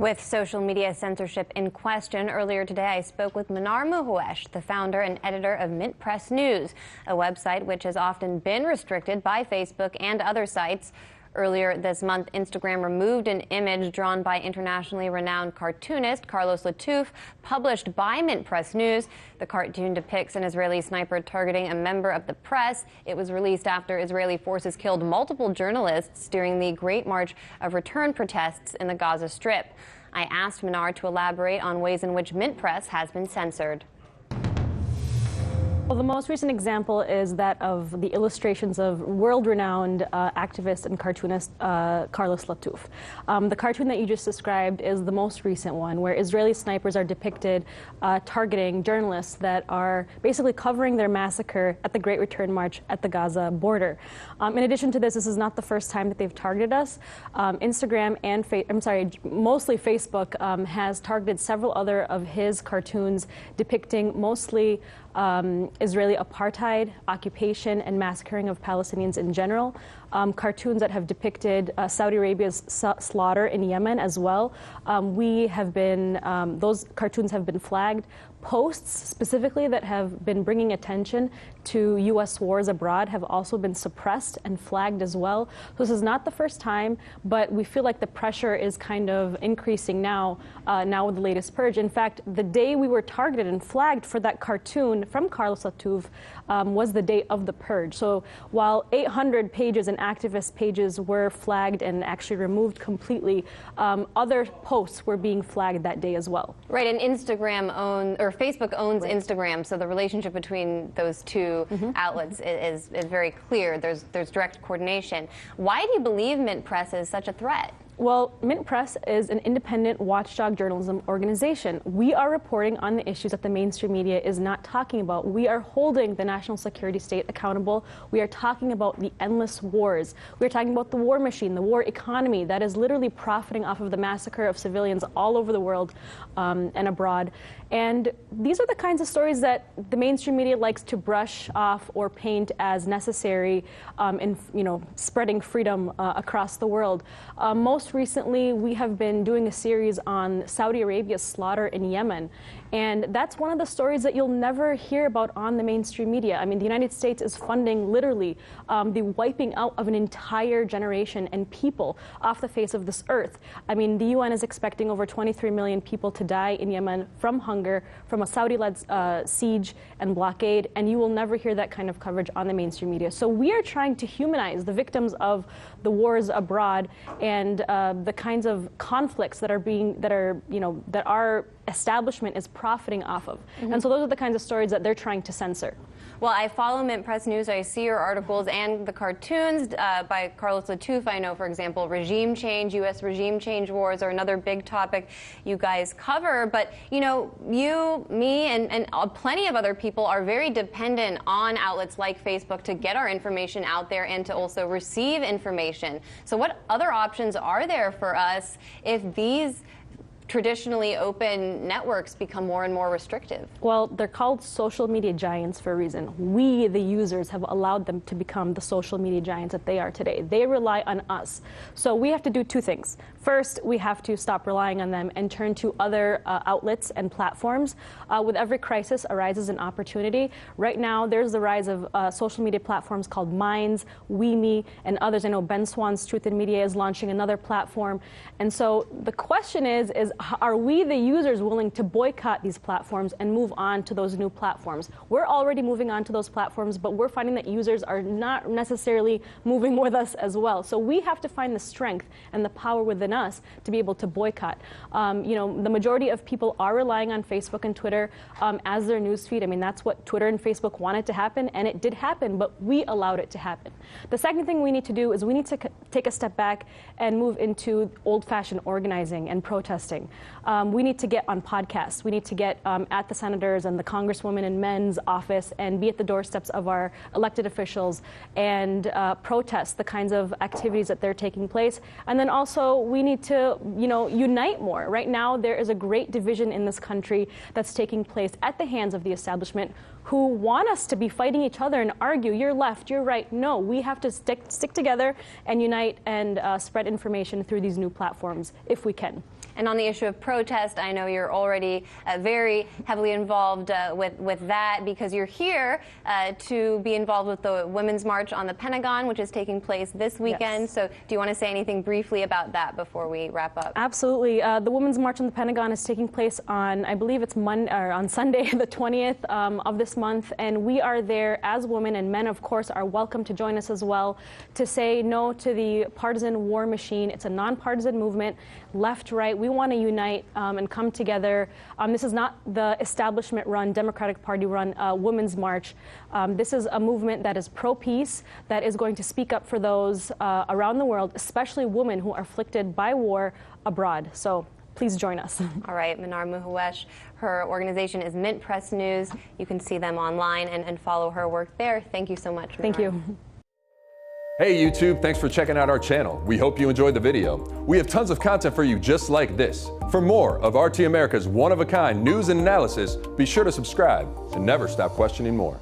With social media censorship in question, earlier today I spoke with Manar Muhuesh, the founder and editor of Mint Press News, a website which has often been restricted by Facebook and other sites. Earlier this month, Instagram removed an image drawn by internationally renowned cartoonist Carlos Latouf, published by Mint Press News. The cartoon depicts an Israeli sniper targeting a member of the press. It was released after Israeli forces killed multiple journalists during the Great March of Return protests in the Gaza Strip. I asked Manar to elaborate on ways in which Mint Press has been censored. Well, the most recent example is that of the illustrations of world-renowned activist and cartoonist Carlos Latouf. The cartoon that you just described is the most recent one, where Israeli snipers are depicted targeting journalists that are basically covering their massacre at the Great Return March at the Gaza border. In addition to this is not the first time that they've targeted us. Instagram and mostly Facebook has targeted several other of his cartoons depicting mostly Israeli apartheid, occupation, and massacring of Palestinians in general. Cartoons that have depicted Saudi Arabia's slaughter in Yemen as well. Those cartoons have been flagged. Posts specifically that have been bringing attention to U.S. wars abroad have also been suppressed and flagged as well. So this is not the first time, but we feel like the pressure is kind of increasing now with the latest purge. In fact, the day we were targeted and flagged for that cartoon from Carlos Latouf was the day of the purge. So while 800 pages and activist pages were flagged and actually removed completely, other posts were being flagged that day as well. Right, and Facebook owns Instagram, so the relationship between those two outlets is very clear. There's direct coordination. Why do you believe Mint Press is such a threat? Well, Mint Press is an independent watchdog journalism organization. We are reporting on the issues that the mainstream media is not talking about. We are holding the national security state accountable. We are talking about the endless wars. We are talking about the war machine, the war economy that is literally profiting off of the massacre of civilians all over the world and abroad. And these are the kinds of stories that the mainstream media likes to brush off or paint as necessary in spreading freedom across the world. Most recently, we have been doing a series on Saudi Arabia's slaughter in Yemen. And that's one of the stories that you'll never hear about on the mainstream media. I mean, the United States is funding literally the wiping out of an entire generation and people off the face of this earth. I mean, the UN is expecting over 23 million people to die in Yemen from hunger, from a Saudi-led siege and blockade, and you will never hear that kind of coverage on the mainstream media. So we are trying to humanize the victims of the wars abroad and the kinds of conflicts that our establishment is profiting off of. And so those are the kinds of stories that they're trying to censor. Well, I follow Mint Press News. I see your articles and the cartoons by Carlos Latouf. I know, for example, regime change, U.S. regime change wars are another big topic you guys cover. But, you, me, and plenty of other people are very dependent on outlets like Facebook to get our information out there and to also receive information. So what other options are there for us if these traditionally open networks become more and more restrictive? Well, they're called social media giants for a reason. We, the users, have allowed them to become the social media giants that they are today. They rely on us. So we have to do two things. First, we have to stop relying on them and turn to other outlets and platforms. With every crisis arises an opportunity. Right now, there's the rise of social media platforms called Minds, WeMe, and others. I know Ben Swan's Truth in Media is launching another platform. And so the question is are we, the users, willing to boycott these platforms and move on to those new platforms? We're already moving on to those platforms, but we're finding that users are not necessarily moving with us as well. So we have to find the strength and the power within us to be able to boycott. The majority of people are relying on Facebook and Twitter as their newsfeed. I mean, that's what Twitter and Facebook wanted to happen, and it did happen, but we allowed it to happen. The second thing we need to do is we need to take a step back and move into old-fashioned organizing and protesting. We need to get on podcasts. We need to get at the senators and the congresswomen and men's office and be at the doorsteps of our elected officials and protest the kinds of activities that they're taking place. And then also we need to, unite more. Right now there is a great division in this country that's taking place at the hands of the establishment who want us to be fighting each other and argue, you're left, you're right. No, we have to stick together and unite and spread information through these new platforms if we can. And on the issue of protest, I know you're already very heavily involved with that, because you're here to be involved with the Women's March on the Pentagon, which is taking place this weekend. Yes. So do you want to say anything briefly about that before we wrap up? Absolutely. The Women's March on the Pentagon is taking place on, I believe it's on Sunday, the 20th of this month. And we are there as women, and men, of course, are welcome to join us as well, to say no to the partisan war machine. It's a nonpartisan movement, left, right. We want to unite and come together. This is not the establishment-run, Democratic Party-run Women's March. This is a movement that is pro-peace, that is going to speak up for those around the world, especially women who are afflicted by war abroad. So please join us. All right, Manar Muhuesh, her organization is Mint Press News. You can see them online and follow her work there. Thank you so much, Manar. Thank you. Hey YouTube, thanks for checking out our channel. We hope you enjoyed the video. We have tons of content for you just like this. For more of RT America's one-of-a-kind news and analysis, be sure to subscribe and never stop questioning more.